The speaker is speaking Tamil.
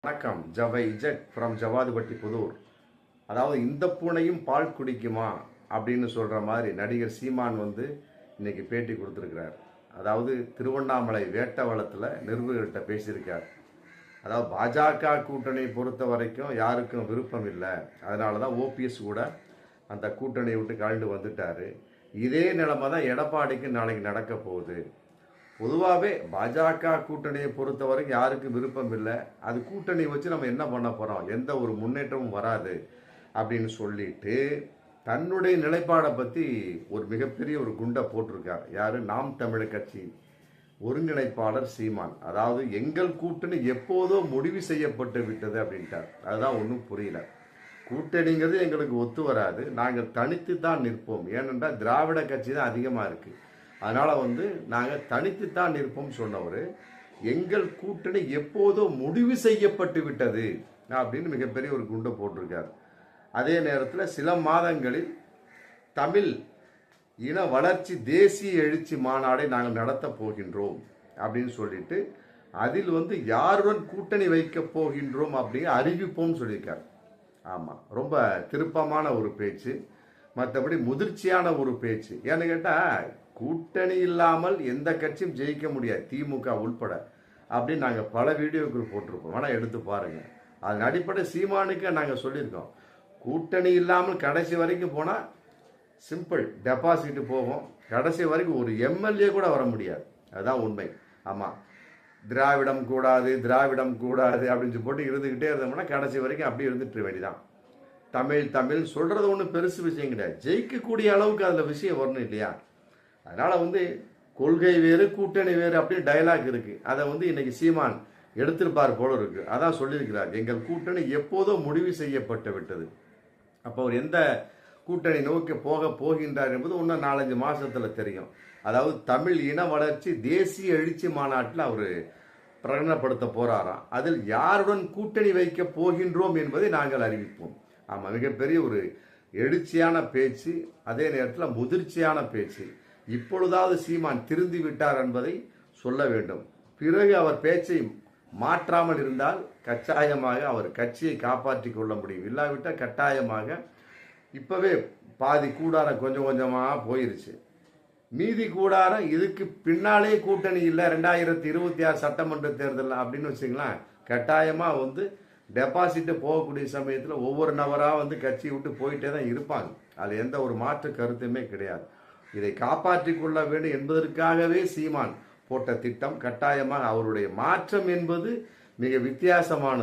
வணக்கம். ஜவை இஜட் ஃப்ரம் ஜவாதுபட்டி புதூர். அதாவது இந்த பூனையும் பால் குடிக்குமா அப்படின்னு சொல்கிற மாதிரி நடிகர் சீமான் இன்னைக்கு பேட்டி கொடுத்துருக்கிறார். அதாவது திருவண்ணாமலை வேட்டவளத்தில் நிருபர்கள்ட்ட பேசியிருக்கார். அதாவது பாஜக கூட்டணியை பொறுத்த வரைக்கும் யாருக்கும் விருப்பம் இல்லை, அதனால தான் ஓபிஎஸ் கூட அந்த கூட்டணியை விட்டு கலந்து வந்துட்டார். இதே நிலைமை தான் எடப்பாடிக்கு நாளைக்கு நடக்க போகுது. பொதுவாகவே பாஜக கூட்டணியை பொறுத்த வரைக்கும் யாருக்கும் விருப்பம் இல்லை. அது கூட்டணி வச்சு நம்ம என்ன பண்ண போகிறோம், எந்த ஒரு முன்னேற்றமும் வராது அப்படின்னு சொல்லிட்டு தன்னுடைய நிலைப்பாடை பற்றி ஒரு மிகப்பெரிய ஒரு குண்டை போட்டிருக்கார். யார்? நாம் தமிழர் கட்சி ஒருங்கிணைப்பாளர் சீமான். அதாவது எங்கள் கூட்டணி எப்போதோ முடிவு செய்யப்பட்டு விட்டது அப்படின்ட்டார். அதுதான் ஒன்றும் புரியல. கூட்டணிங்கிறது எங்களுக்கு ஒத்து வராது, நாங்கள் தனித்து தான் நிற்போம். ஏனென்றால் திராவிட கட்சி தான் அதிகமாக இருக்குது, அதனால் நாங்கள் தனித்துத்தான் நிற்போம் சொன்னவர் எங்கள் கூட்டணி எப்போதோ முடிவு செய்யப்பட்டு விட்டது அப்படின்னு மிகப்பெரிய ஒரு குண்டை போட்டிருக்கார். அதே நேரத்தில் சில மாதங்களில் தமிழ் இன வளர்ச்சி தேசிய எழுச்சி மாநாடை நாங்கள் நடத்த போகின்றோம் அப்படின்னு சொல்லிட்டு அதில் யாருடன் கூட்டணி வைக்க போகின்றோம் அப்படின்னு அறிவிப்போம்னு சொல்லியிருக்கார். ஆமாம், ரொம்ப திருப்பமான ஒரு பேச்சு, மற்றபடி முதிர்ச்சியான ஒரு பேச்சு. ஏன்னு கேட்டால் கூட்டணி இல்லாமல் எந்த கட்சியும் ஜெயிக்க முடியாது, திமுக உள்பட அப்படின்னு நாங்கள் பல வீடியோக்கள் போட்டிருப்போம், வேணால் எடுத்து பாருங்கள். அதன் அடிப்படை சீமானுக்கு நாங்கள் சொல்லியிருக்கோம், கூட்டணி இல்லாமல் கடைசி வரைக்கும் போனால் சிம்பிள் டெபாசிட் போகும், கடைசி வரைக்கும் ஒரு எம்எல்ஏ கூட வர முடியாது. அதுதான் உண்மை. ஆமாம், திராவிடம் கூடாது திராவிடம் கூடாது அப்படின்னு போட்டு இருந்துக்கிட்டே இருந்தோம்னா கடைசி வரைக்கும் அப்படியே இருந்துட்டு வேண்டிதான். தமிழ் தமிழ் சொல்கிறது ஒன்றும் பெருசு விஷயம் கிடையாது, ஜெயிக்கக்கூடிய அளவுக்கு அதில் விஷயம் வரணும் இல்லையா? அதனால் கொள்கை வேறு கூட்டணி வேறு அப்படின்னு டைலாக் இருக்குது. அதை இன்னைக்கு சீமான் எடுத்திருப்பார் போல இருக்கு. அதான் சொல்லியிருக்கிறார், எங்கள் கூட்டணி எப்போதோ முடிவு செய்யப்பட்டு விட்டது. அப்போ அவர் எந்த கூட்டணி நோக்கி போகின்றார் என்பது இன்னும் 4-5 மாதத்தில் தெரியும். அதாவது தமிழ் இன வளர்ச்சி தேசிய எழுச்சி மாநாட்டில் அவர் பிரகடனப்படுத்த போறாராம். அதில் யாருடன் கூட்டணி வைக்க போகின்றோம் என்பதை நாங்கள் அறிவிப்போம். ஆமாம், மிகப்பெரிய ஒரு எழுச்சியான பேச்சு, அதே நேரத்தில் முதிர்ச்சியான பேச்சு. இப்பொழுதாவது சீமான் திருந்தி விட்டார் என்பதை சொல்ல வேண்டும். பிறகு அவர் பேச்சை மாற்றாமல் இருந்தால் கட்டாயமாக அவர் கட்சியை காப்பாற்றி கொள்ள முடியும். இல்லாவிட்டால் கட்டாயமாக இப்பவே பாதி கூடாரம் கொஞ்சம் கொஞ்சமாக போயிருச்சு, மீதி கூடாரம் இதுக்கு பின்னாலே கூட்டணி இல்லை 2026 சட்டமன்ற தேர்தல் அப்படின்னு வச்சுக்கலாம். கட்டாயமாக டெபாசிட்டு போகக்கூடிய சமயத்தில் ஒவ்வொரு நபராக கட்சியை விட்டு போயிட்டே தான் இருப்பாங்க. அது எந்த ஒரு மாற்று கருத்துமே கிடையாது. இதை காப்பாற்றி கொள்ள வேண்டும் என்பதற்காகவே சீமான் போட்ட திட்டம். கட்டாயமாக அவருடைய மாற்றம் என்பது மிக வித்தியாசமானது.